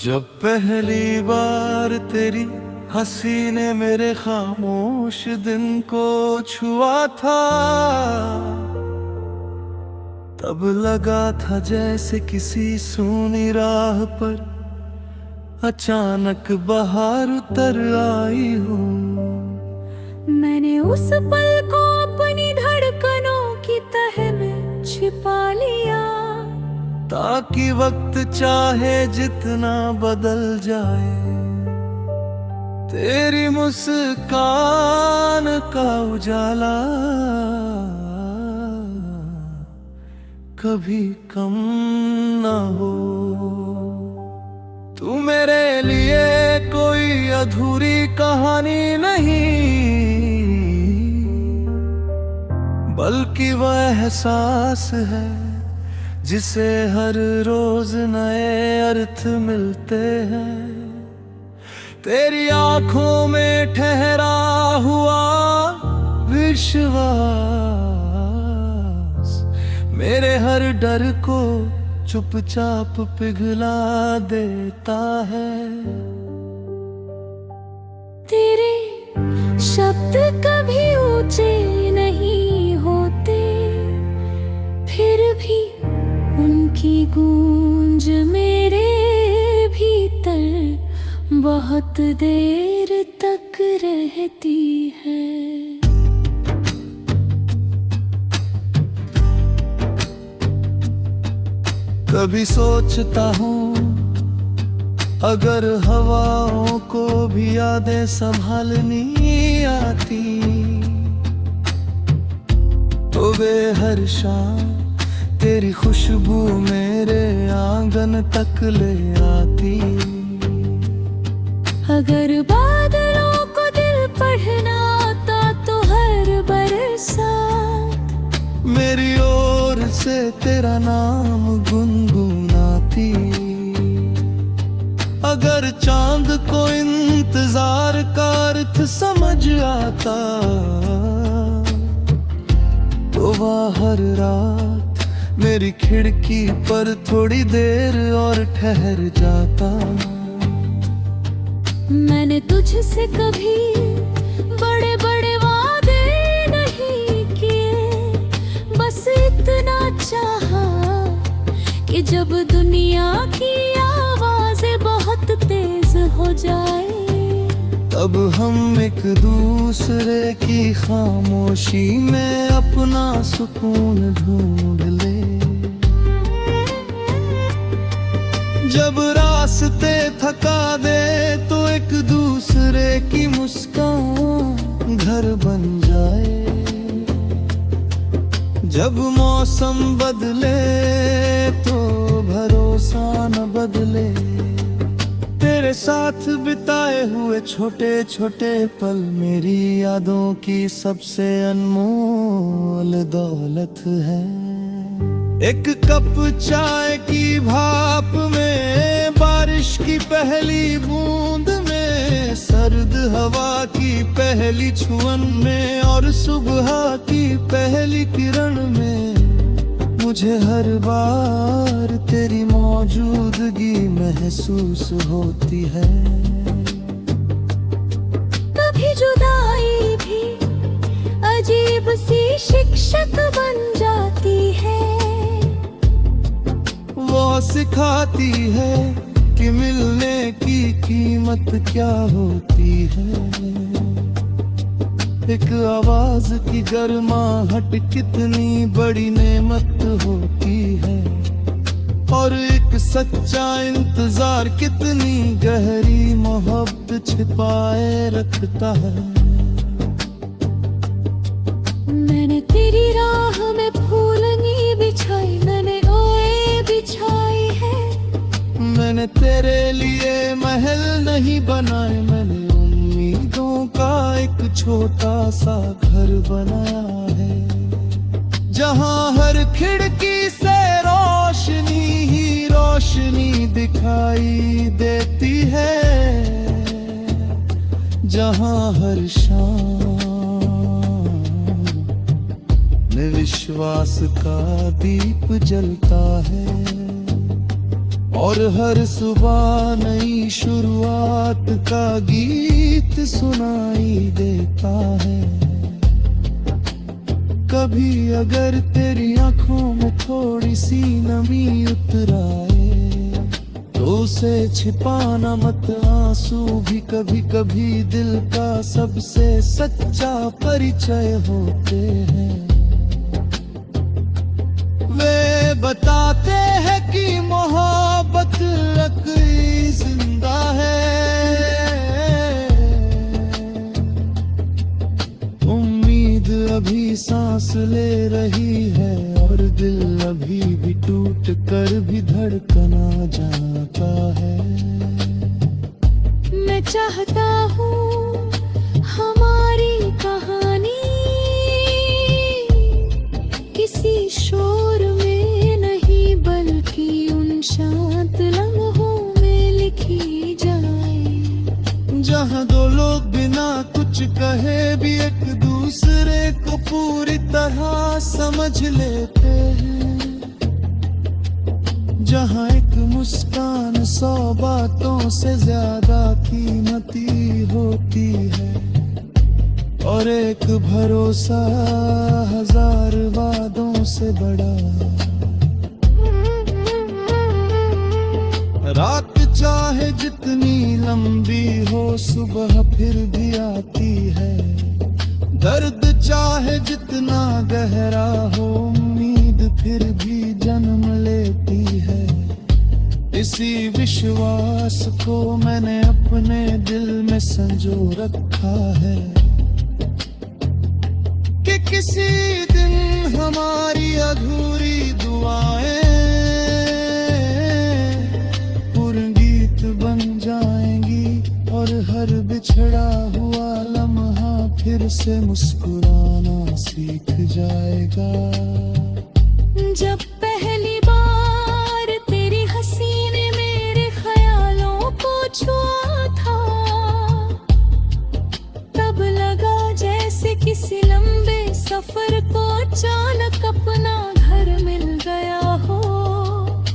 जब पहली बार तेरी हंसी ने मेरे खामोश दिन को छुआ था, तब लगा था जैसे किसी सूनी राह पर अचानक बहार उतर आई हूँ। मैंने उस पल को अपनी धड़कनों की तह में छिपा लिया, ताकि वक्त चाहे जितना बदल जाए, तेरी मुस्कान का उजाला कभी कम ना हो। तू मेरे लिए कोई अधूरी कहानी नहीं, बल्कि वह एहसास है जिसे हर रोज नए अर्थ मिलते हैं। तेरी आंखों में ठहरा हुआ विश्वास मेरे हर डर को चुपचाप पिघला देता है। तेरे शब्द कभी ऊंचे नहीं होते, फिर भी उनकी गूंज मेरे भीतर बहुत देर तक रहती है। कभी सोचता हूँ अगर हवाओं को भी यादें संभालनी आती, तो वे हर शाम तेरी खुशबू मेरे आंगन तक ले आती। अगर बादलों को दिल पढ़ना आता, तो हर बरसात मेरी ओर से तेरा नाम गुनगुनाती। अगर चांद को इंतजार का अर्थ समझ आता, तो वह हर रात मेरी खिड़की पर थोड़ी देर और ठहर जाता। मैंने तुझसे कभी बड़े बड़े वादे नहीं किए, बस इतना चाहा कि जब दुनिया की आवाजें बहुत तेज हो जाए, तब हम एक दूसरे की खामोशी में अपना सुकून ढूंढ ले। जब रास्ते थका दे तो एक दूसरे की मुस्कान घर बन जाए। जब मौसम बदले तो भरोसा न बदले। तेरे साथ बिताए हुए छोटे छोटे पल मेरी यादों की सबसे अनमोल दौलत है। एक कप चाय की भाप में, बारिश की पहली बूंद में, सर्द हवा की पहली छुअन में और सुबह की पहली किरण में, मुझे हर बार तेरी मौजूदगी महसूस होती है। कभी जुदाई भी अजीब सी शिक्षक बन जाती है। वो सिखाती है कि मिलने की कीमत क्या होती है। एक आवाज की गर्माहट कितनी बड़ी नेमत होती है, और एक सच्चा इंतजार कितनी गहरी मोहब्बत छिपाए रखता है। मैंने तेरी राह में फूलनी बिछाई, मैंने ओए बिछाई है। मैंने तेरे लिए महल नहीं बनाए, मैंने उम्मीदों का एक छोटा सा घर बनाया है। जहाँ हर खिड़की से रोशनी ही रोशनी दिखाई देती है। जहाँ हर शाम में विश्वास का दीप जलता है। और हर सुबह नई शुरुआत का गीत सुनाई देता है। कभी अगर तेरी आंखों में थोड़ी सी नमी उतर आए तो उसे छिपाना मत, आंसू भी कभी कभी दिल का सबसे सच्चा परिचय होते हैं। वे बताते हैं कि मोहब्बत लकड़ी जिंदा है, उम्मीद अभी सांस ले रही है और दिल अभी भी टूट कर भी धड़कना जाता है। मैं चाहता हूँ हमारी कहानी किसी शोर में नहीं बल्कि उन शांत लम्हों में लिखी जाए, जहाँ दो लोग बिना कुछ कहे भी एक दूसरे को पूरी तरह समझ लेते हैं, जहाँ एक मुस्कान 100 बातों से ज्यादा कीमती होती है और एक भरोसा 1000 वादों से बड़ा। रात चाहे जितनी लंबी हो सुबह फिर भी आती है, दर्द चाहे जितना गहरा हो उम्मीद फिर भी जन्म लेती है। इसी विश्वास को मैंने अपने दिल में संजो रखा है कि किसी दिन हमारी अधूरी दुआएं बन जाएंगी और हर बिछड़ा हुआ लम्हा फिर से मुस्कुराना सीख जाएगा। जब पहली बार तेरी हंसी ने मेरे ख्यालों को छुआ था तब लगा जैसे किसी लंबे सफर को अचानक अपना घर मिल गया हो।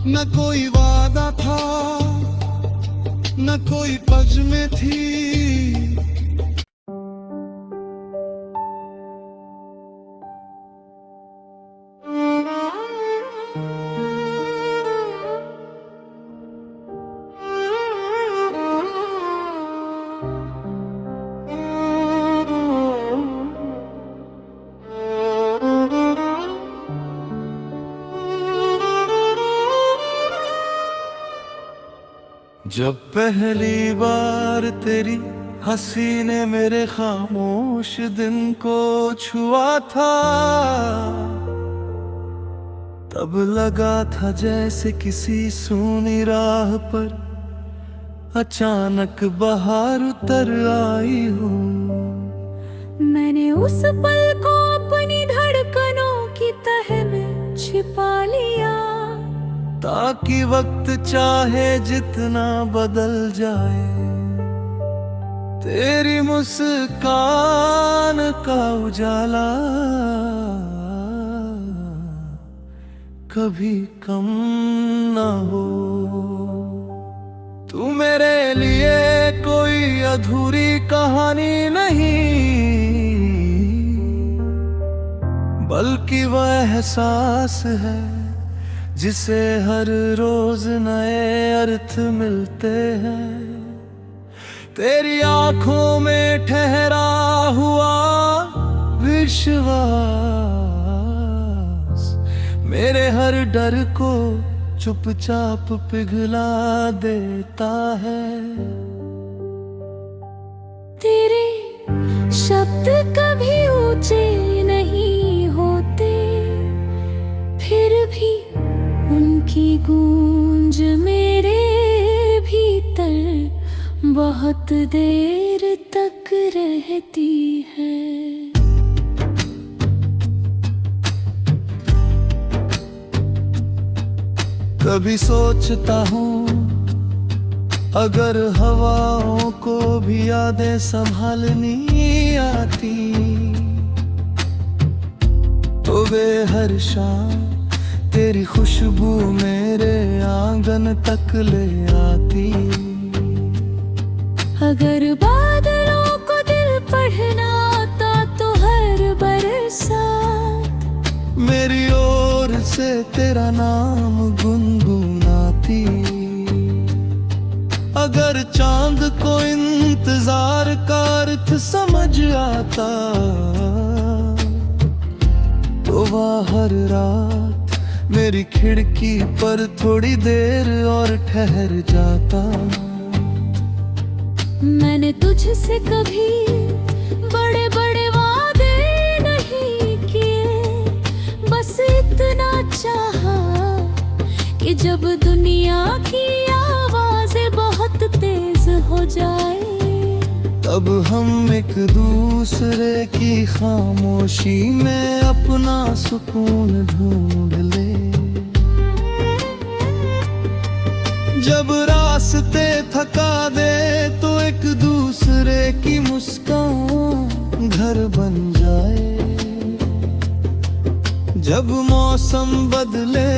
न कोई वादा था न कोई पज में थी, जब पहली बार तेरी हंसी ने मेरे खामोश दिन को छुआ था तब लगा था जैसे किसी सूनी राह पर अचानक बहार उतर आई हो। मैंने उस पल को अपनी धड़कनों की तह में छिपा लिया ताकि वक्त चाहे जितना बदल जाए तेरी मुस्कान का उजाला कभी कम न हो। तू मेरे लिए कोई अधूरी कहानी नहीं बल्कि वह एहसास है जिसे हर रोज नए अर्थ मिलते हैं। तेरी आंखों में ठहरा हुआ विश्वास मेरे हर डर को चुपचाप पिघला देता है। तेरे शब्द कभी ऊंचे नहीं होते फिर भी उनकी गूंज मेरे भीतर बहुत देर तक रहती है। कभी सोचता हूँ अगर हवाओं को भी यादें संभालनी आती तो वे हर शाम तेरी खुशबू मेरे आंगन तक ले आती। अगर बादलों को दिल पढ़ना आता तो हर बरसात मेरी ओर से तेरा नाम गुनगुनाती। अगर चांद को इंतजार का अर्थ समझ आता तो वह हर रात मेरी खिड़की पर थोड़ी देर और ठहर जाता। मैंने तुझसे कभी बड़े बड़े वादे नहीं किए, बस इतना चाहा कि जब दुनिया की आवाजें बहुत तेज हो जाए तब हम एक दूसरे की खामोशी में अपना सुकून ढूंढ ले। जब रास्ते थका दे तो एक दूसरे की मुस्कान घर बन जाए। जब मौसम बदले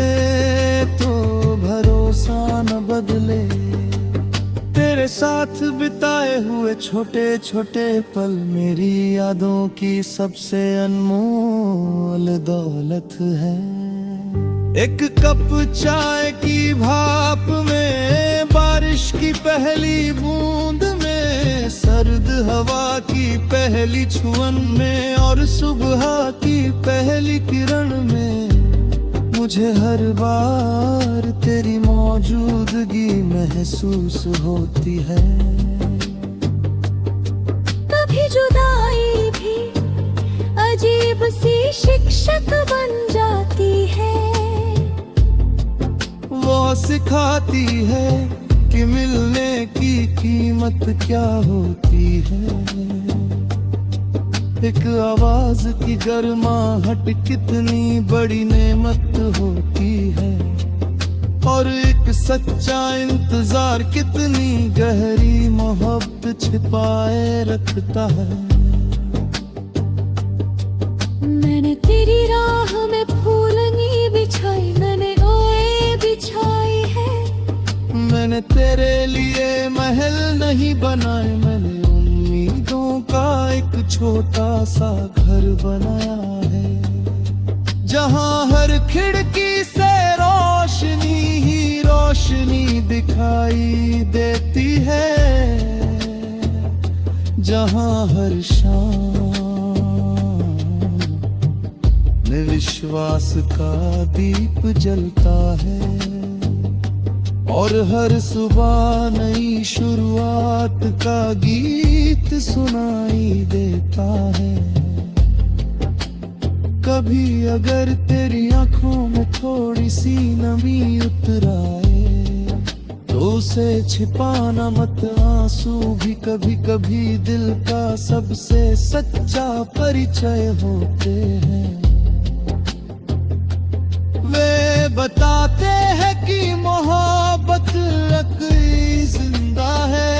तो भरोसा न बदले। तेरे साथ बिताए हुए छोटे छोटे पल मेरी यादों की सबसे अनमोल दौलत है। एक कप चाय की भाप में, बारिश की पहली बूंद में, सर्द हवा की पहली छुअन में और सुबह की पहली किरण में मुझे हर बार तेरी मौजूदगी महसूस होती है। कभी जुदाई भी अजीब सी शिक्षक बन जाती है। वो सिखाती है कि मिलने की कीमत क्या होती है। एक आवाज की गर्माहट कितनी बड़ी नेमत होती है और एक सच्चा इंतजार कितनी गहरी मोहब्बत छिपाए रखता है। मैंने तेरी राह में फूलनी बिछाई, मैंने ओए बिछाई है। मैंने तेरे लिए महल नहीं बनाए, मैंने उम्मीदों का एक छोटा सा घर बनाया है। जहाँ हर खिड़की से रोशनी ही रोशनी दिखाई देती है। जहाँ हर शाम में विश्वास का दीप जलता है और हर सुबह नई शुरुआत का गीत सुनाई देता है। कभी अगर तेरी आंखों में थोड़ी सी नमी उतर आए तो उसे छिपाना मत, आंसू भी कभी कभी दिल का सबसे सच्चा परिचय होते हैं। वे बताते हैं कि मोहब्बत अकली जिंदा है।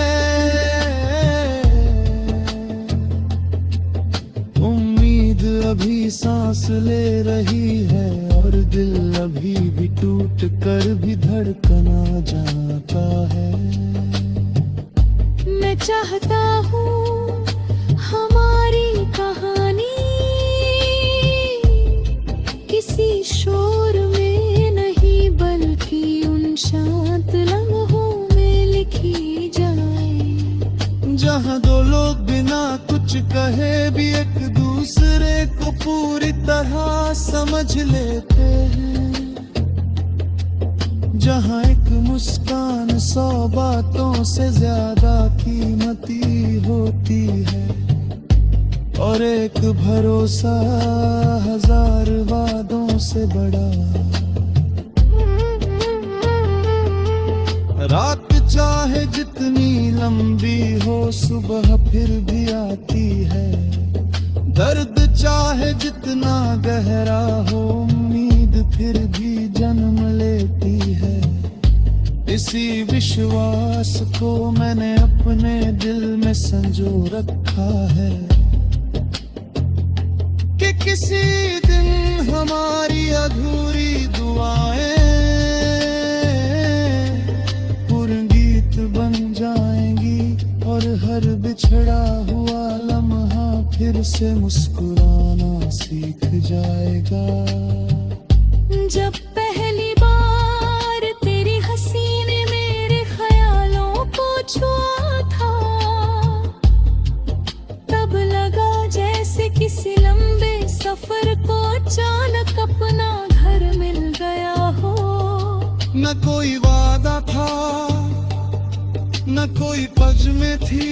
उम्मीद अभी सांस ले रही है और दिल अभी भी टूट कर भी धड़कना जाता है। मैं चाहता हूँ हमारी कहानी किसी शोर में नहीं बल्कि उन शांत लम्हों में लिखी जाए। जहाँ दो लोग बिना कुछ कहे भी एक दूसरे को पूरी तरह समझ लेते हैं। जहाँ एक मुस्कान 100 बातों से ज्यादा कीमती होती है और एक भरोसा 1000 वादों से बड़ा। रात चाहे जितनी लंबी हो सुबह फिर भी आती है। दर्द चाहे जितना गहरा हो उम्मीद फिर भी जन्म लेती है। इसी विश्वास को मैंने अपने दिल में संजो रखा है कि किसी दिन हमारी अधूरी दुआएं पुरगीत बन जाएंगी और हर बिछड़ा हुआ लम्हा फिर से मुस्कुराना सीख जाएगा। जब पहली बार तेरी हंसी ने मेरे ख्यालों को छुआ था, तब लगा जैसे किसी लंबे सफर को अचानक अपना घर मिल गया हो। न कोई वादा था न कोई पज में थी,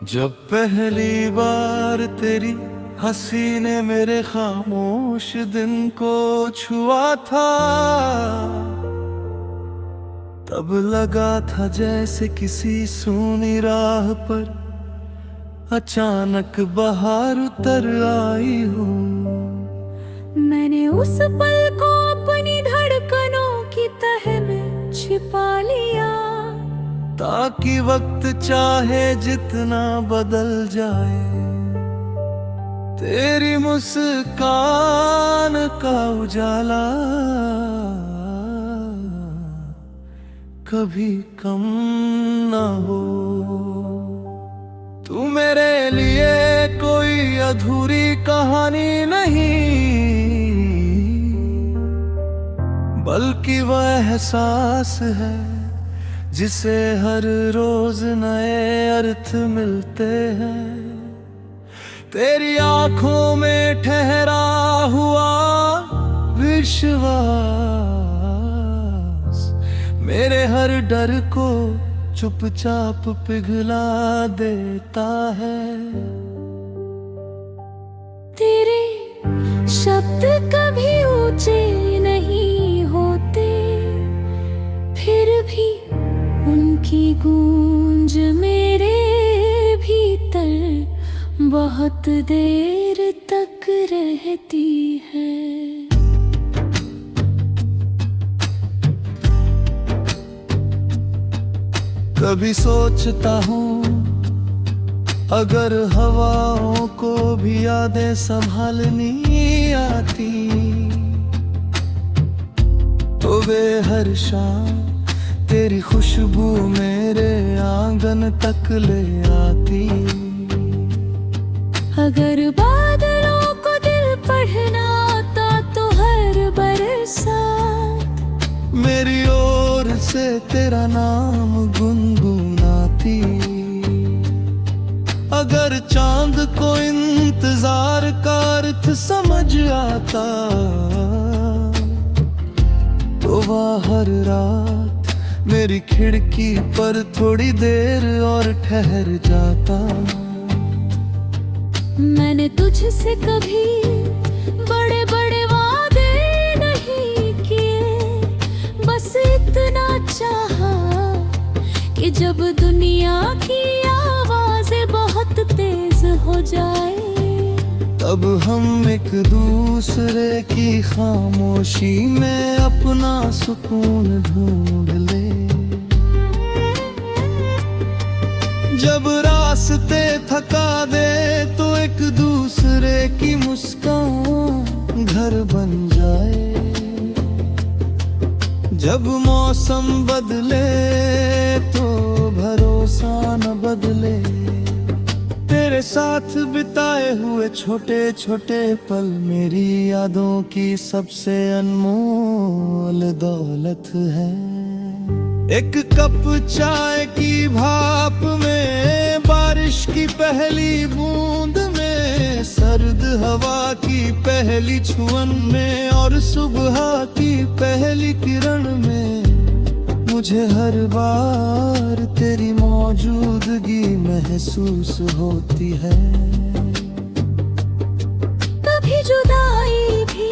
जब पहली बार तेरी हंसी ने मेरे खामोश दिन को छुआ था, तब लगा था जैसे किसी सूनी राह पर अचानक बहार उतर आई हो। मैंने उस पल को अपनी धड़कनों की तह में छिपा लिया, ताकि वक्त चाहे जितना बदल जाए, तेरी मुस्कान का उजाला कभी कम ना हो। तू मेरे लिए कोई अधूरी कहानी नहीं, बल्कि वह एहसास है जिसे हर रोज नए अर्थ मिलते हैं। तेरी आंखों में ठहरा हुआ विश्वास मेरे हर डर को चुपचाप पिघला देता है। तेरे शब्द कभी ऊंचे नहीं होते, फिर भी उनकी गूंज मेरे भीतर बहुत देर तक रहती है। कभी सोचता हूँ अगर हवाओं को भी यादें संभालनी आती, तो वे हर शाम तेरी खुशबू मेरे आंगन तक ले आती। अगर बादलों को दिल पढ़ना आता तो हर बरसात मेरी ओर से तेरा नाम गुनगुनाती। अगर चांद को इंतजार का अर्थ समझ आता, तो वह हर रात मेरी खिड़की पर थोड़ी देर और ठहर जाता। मैंने तुझसे कभी बड़े बड़े वादे नहीं किए, बस इतना चाहा कि जब दुनिया की आवाजें बहुत तेज हो जाए, तब हम एक दूसरे की खामोशी में अपना सुकून ढूंढ ले। जब रास्ते थका दे तो एक दूसरे की मुस्कान घर बन जाए। जब मौसम बदले तो भरोसा न बदले। तेरे साथ बिताए हुए छोटे छोटे पल मेरी यादों की सबसे अनमोल दौलत है। एक कप चाय की भाप में, बारिश की पहली बूंद में, सर्द हवा की पहली छुअन में और सुबह की पहली किरण में, मुझे हर बार तेरी मौजूदगी महसूस होती है। कभी जुदाई भी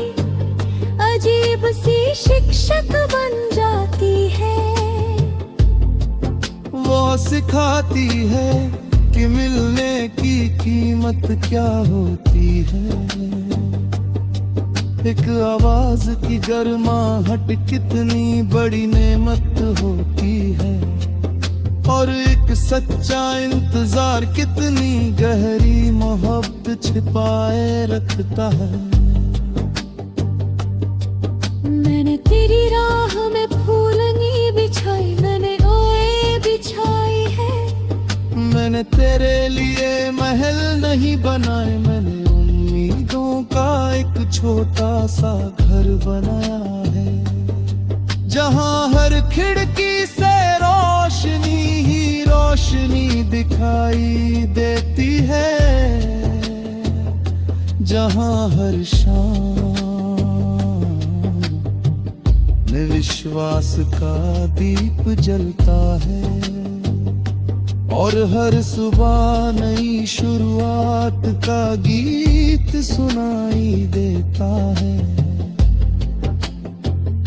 अजीब सी शिक्षक बन जाती है। वो सिखाती है कि मिलने की कीमत क्या होती है। एक आवाज की गर्माहट कितनी बड़ी नेमत होती है, और एक सच्चा इंतजार कितनी गहरी मोहब्बत छिपाए रखता है। मैंने तेरी राह में फूलनी बिछाई, मैंने ओए बिछाई है। मैंने तेरे लिए महल नहीं बनाए, मैंने उम्मीदों का एक छोटा सा घर बनाया है, जहां हर खिड़की से रोशनी ही रोशनी दिखाई देती है, जहां हर शाम में विश्वास का दीप जलता है, और हर सुबह नई शुरुआत का गीत सुनाई देता है।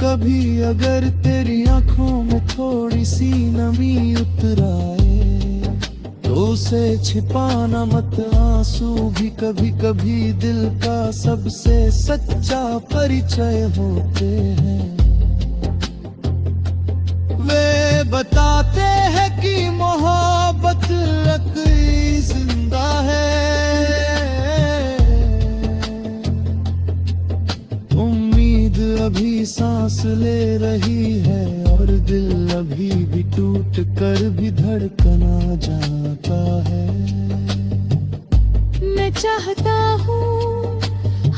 कभी अगर तेरी आंखों में थोड़ी सी नमी उतर आए, तो उसे छिपाना मत, आंसू भी कभी कभी दिल का सबसे सच्चा परिचय होते हैं। वे बताते हैं कि मोहब्बत अक्ली जिंदा है, उम्मीद अभी सांस ले रही है, और दिल अभी भी टूट कर भी धड़कना जाता है। मैं चाहता हूँ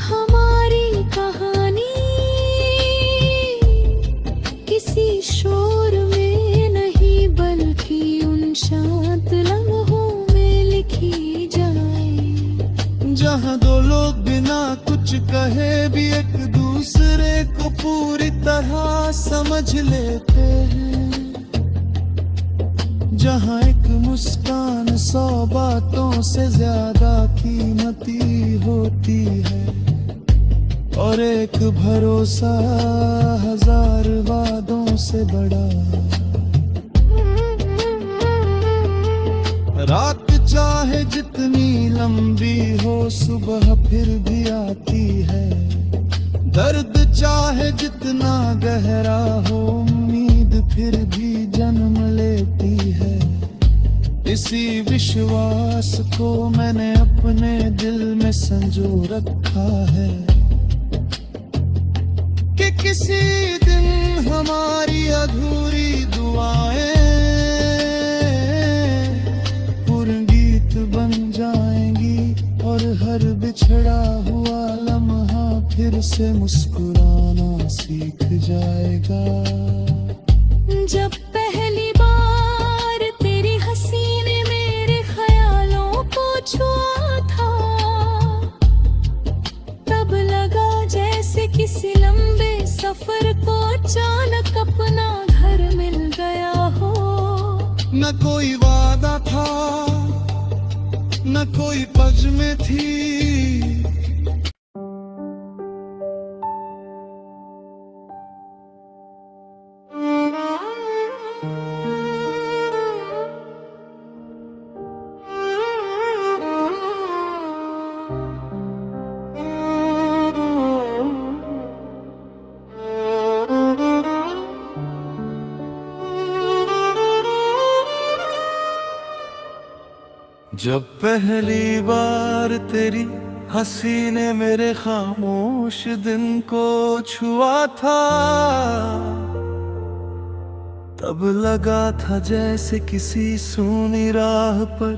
हमारी कहानी किसी शोर में नहीं, बल्कि उन शांत लम्हों में लिखी जाए, जहाँ दो लोग बिना कुछ कहे भी एक दूसरे को पूरी तरह समझ लेते हैं, जहाँ एक मुस्कान 100 बातों से ज्यादा कीमती होती है, और एक भरोसा 1000 वादों से बड़ा। रात चाहे जितनी लंबी हो, सुबह फिर भी आती है। दर्द चाहे जितना गहरा हो, उम्मीद फिर भी जन्म लेती है। इसी विश्वास को मैंने अपने दिल में संजो रखा है, कि किसी दिन हमारी अधूरी दुआएं पूर्ण गीत बन जाएंगी, और हर बिछड़ा हुआ लम्हा फिर से मुस्कुराना सीख जाएगा। जब पहली बार तेरी हंसी ने मेरे ख्यालों को छुआ था, तब लगा जैसे किसी लंबे सफर को अचानक अपना घर मिल गया हो। न कोई वादा था, न कोई पज में थी, जब पहली बार तेरी हंसी ने मेरे खामोश दिन को छुआ था, तब लगा था जैसे किसी सूनी राह पर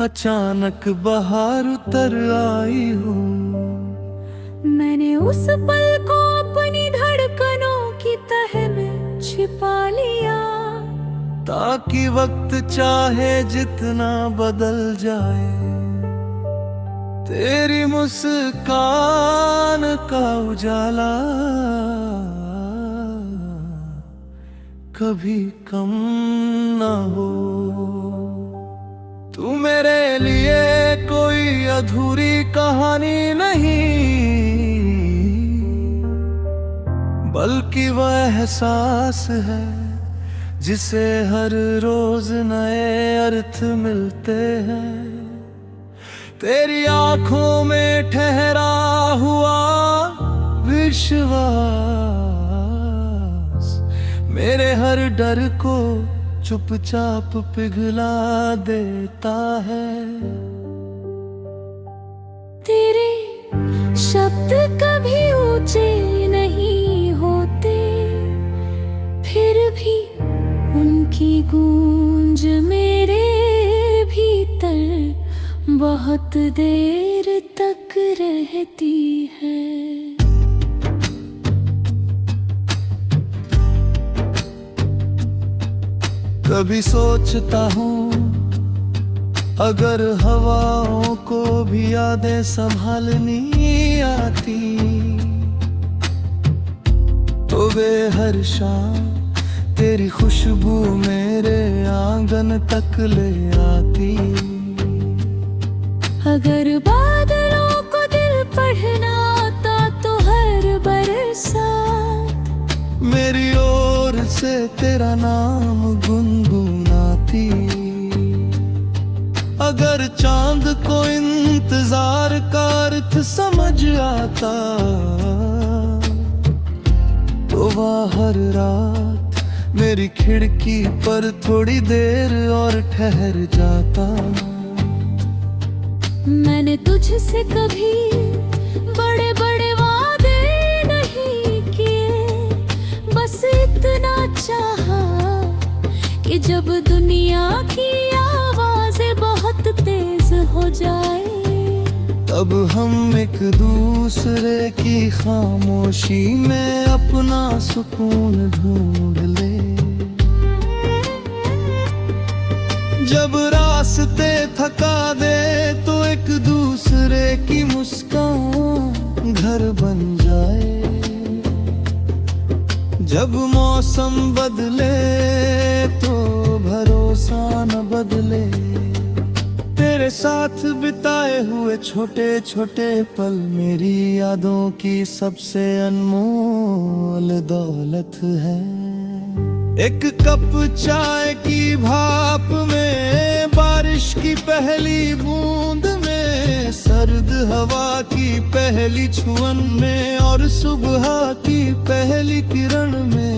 अचानक बहार उतर आई हूँ। मैंने उस पल को अपनी धड़कनों की तह में छिपा लिया, ताकि वक्त चाहे जितना बदल जाए, तेरी मुस्कान का उजाला कभी कम ना हो। तू मेरे लिए कोई अधूरी कहानी नहीं, बल्कि वह एहसास है जिसे हर रोज नए अर्थ मिलते हैं। तेरी आंखों में ठहरा हुआ विश्वास मेरे हर डर को चुपचाप पिघला देता है। तेरे शब्द कभी ऊंचे नहीं होते, फिर भी उनकी गूंज मेरे भीतर बहुत देर तक रहती है। कभी सोचता हूँ अगर हवाओं को भी यादें संभालनी आती तो वे हर शाम तेरी खुशबू मेरे आंगन तक ले आती। अगर बादलों को दिल पढ़ना आता तो हर बरसात मेरी ओर से तेरा नाम गुनगुनाती। अगर चांद को इंतजार का अर्थ समझ आता तो वह हर रात मेरी खिड़की पर थोड़ी देर और ठहर जाता। मैंने तुझसे कभी बड़े बड़े वादे नहीं किए, बस इतना चाहा कि जब दुनिया की आवाज़ें बहुत तेज हो जाए तब हम एक दूसरे की खामोशी में अपना सुकून ढूंढ ले। जब रास्ते थका दे तो एक दूसरे की मुस्कान घर बन जाए। जब मौसम बदले तो भरोसा न बदले। तेरे साथ बिताए हुए छोटे छोटे पल मेरी यादों की सबसे अनमोल दौलत है। एक कप चाय की भाप में, बारिश की पहली बूंद में, सर्द हवा की पहली छुअन में और सुबह की पहली किरण में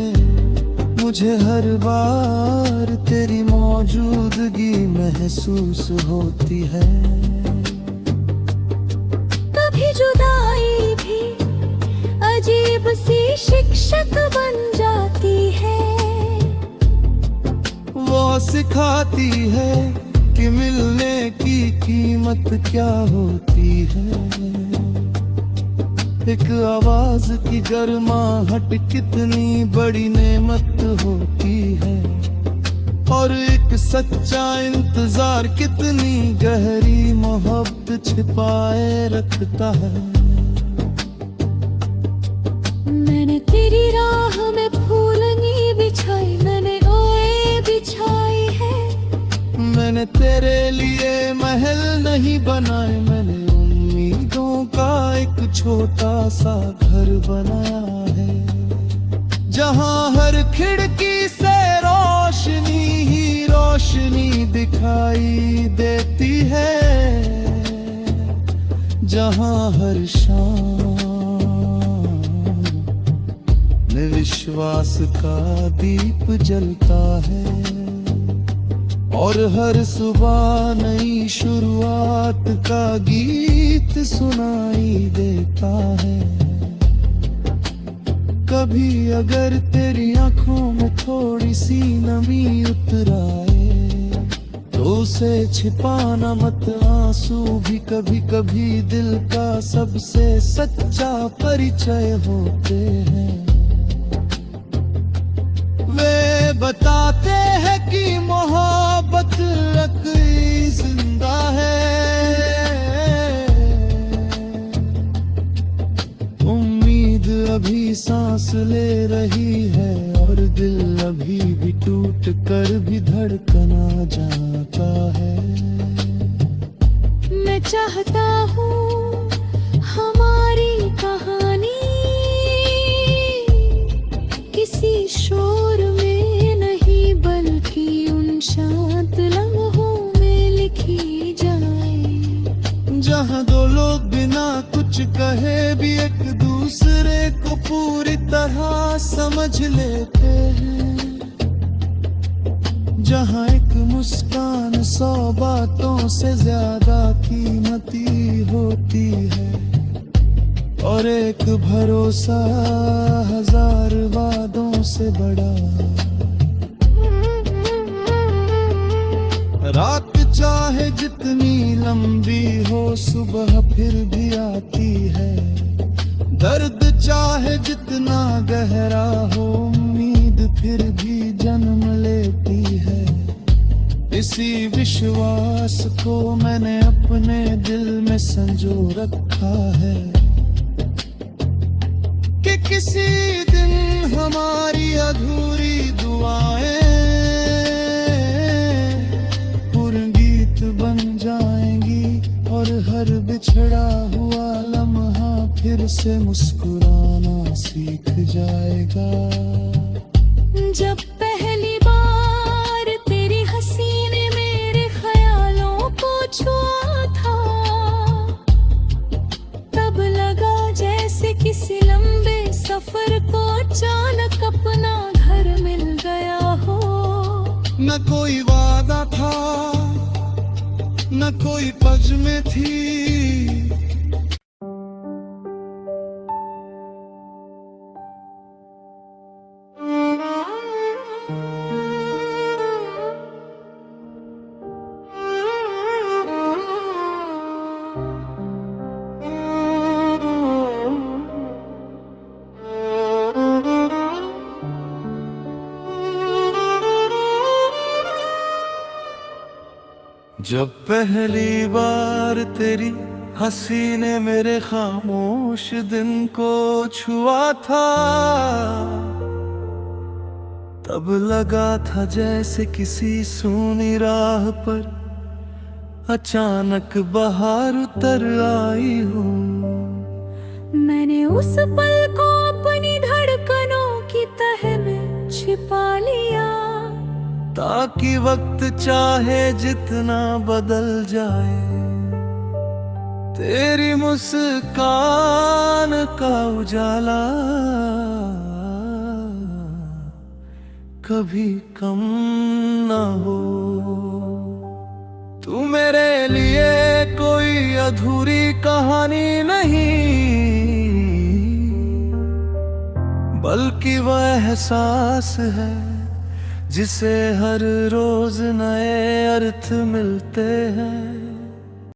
मुझे हर बार तेरी मौजूदगी महसूस होती है। कभी जुदाई भी अजीब सी शिक्षक बन जाती है। वो सिखाती है कि मिलने की कीमत क्या होती है। एक आवाज की गर्माहट कितनी बड़ी नेमत होती है और एक सच्चा इंतजार कितनी गहरी मोहब्बत छिपाए रखता है। मैंने तेरी राह में फूलनी बिछाई, मैंने ओए बिछाई है। मैंने तेरे लिए महल नहीं बनाए, मैंने उम्मीदों का एक छोटा सा घर बनाया है। जहाँ हर खिड़की से रोशनी ही रोशनी दिखाई देती है। जहाँ हर शाम में विश्वास का दीप जलता है और हर सुबह नई शुरुआत का गीत सुनाई देता है। कभी अगर तेरी आंखों में थोड़ी सी नमी उतर आए तो उसे छिपाना मत, आंसू भी कभी कभी दिल का सबसे सच्चा परिचय होते हैं। वे बताते हैं कि मोहब्बत अकली जिंदा है। उम्मीद अभी सांस ले रही है और दिल अभी भी टूट कर भी धड़कना जाता है। मैं चाहता हूँ हमारी कहानी दूसरे को पूरी तरह समझ लेते हैं। जहाँ एक मुस्कान 100 बातों से ज्यादा कीमती होती है, और एक भरोसा 1000 वादों से बड़ा। रात चाहे जितनी लंबी हो, सुबह फिर भी आती है। दर्द चाहे जितना गहरा हो, उम्मीद फिर भी जन्म लेती है। इसी विश्वास को मैंने अपने दिल में संजो रखा है कि किसी दिन हमारी अधूरी दुआएं पूर्ण गीत बन जाएंगी, और हर बिछड़ा हुआ लम्हा फिर से मुस्कुराना सीख जाएगा। जब पहली बार तेरी हंसी ने मेरे ख्यालों को छुआ था, तब लगा जैसे किसी लंबे सफर को अचानक अपना घर मिल गया हो। न कोई वादा था, न कोई पज में थी। जब पहली बार तेरी हंसी ने मेरे खामोश दिन को छुआ था, तब लगा था जैसे किसी सूनी राह पर अचानक बहार उतर आई हो। मैंने उस पल को अपनी धड़कनों की तह में छिपा लिया, ताकि वक्त चाहे जितना बदल जाए, तेरी मुस्कान का उजाला कभी कम ना हो। तू मेरे लिए कोई अधूरी कहानी नहीं, बल्कि वह एहसास है जिसे हर रोज नए अर्थ मिलते हैं।